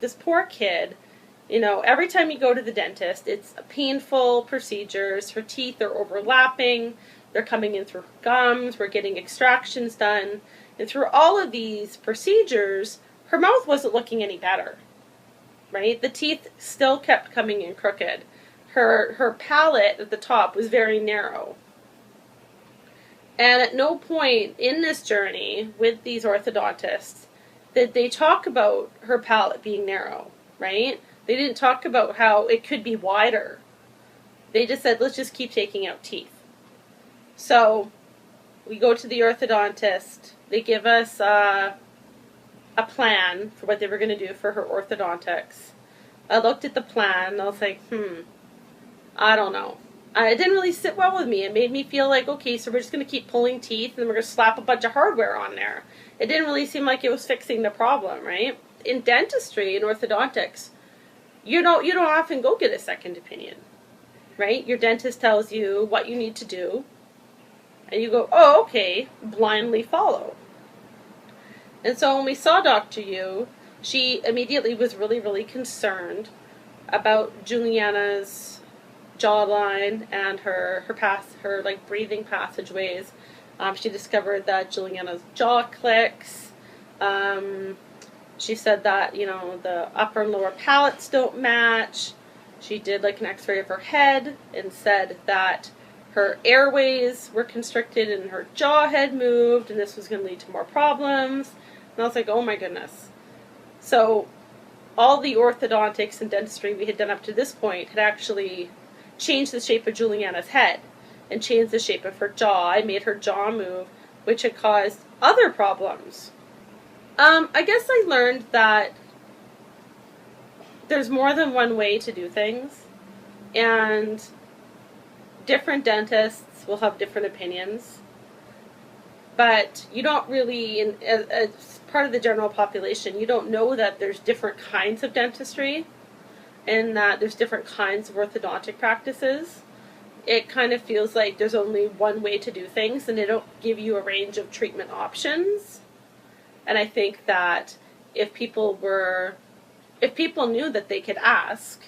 This poor kid, every time you go to the dentist, it's painful procedures. Her teeth are overlapping. They're coming in through her gums. We're getting extractions done. And through all of these procedures, her mouth wasn't looking any better, right? The teeth still kept coming in crooked. Her palate at the top was very narrow. And at no point in this journey with these orthodontists did they talk about her palate being narrow, right? They didn't talk about how it could be wider. They just said, let's just keep taking out teeth. So we go to the orthodontist. They give us a plan for what they were going to do for her orthodontics. I looked at the plan and I was like, I don't know. It didn't really sit well with me. It made me feel like, okay, so we're just going to keep pulling teeth and then we're going to slap a bunch of hardware on there. It didn't really seem like it was fixing the problem, right? In dentistry, in orthodontics, you don't often go get a second opinion, right? Your dentist tells you what you need to do, and you go, oh, okay, blindly follow. And so when we saw Dr. Yu, she immediately was really, really concerned about Juliana's jawline and her breathing passageways. She discovered that Juliana's jaw clicks. She said that, the upper and lower palates don't match. She did an x-ray of her head and said that her airways were constricted and her jaw had moved and this was going to lead to more problems. And I was like, oh my goodness. So all the orthodontics and dentistry we had done up to this point had actually changed the shape of Juliana's head and changed the shape of her jaw. I made her jaw move, which had caused other problems. I guess I learned that there's more than one way to do things, and different dentists will have different opinions, but you don't really, as part of the general population, you don't know that there's different kinds of dentistry and that there's different kinds of orthodontic practices. It kind of feels like there's only one way to do things and they don't give you a range of treatment options. And I think that if people knew that they could ask,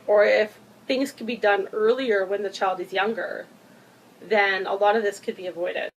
or if things could be done earlier when the child is younger, then a lot of this could be avoided.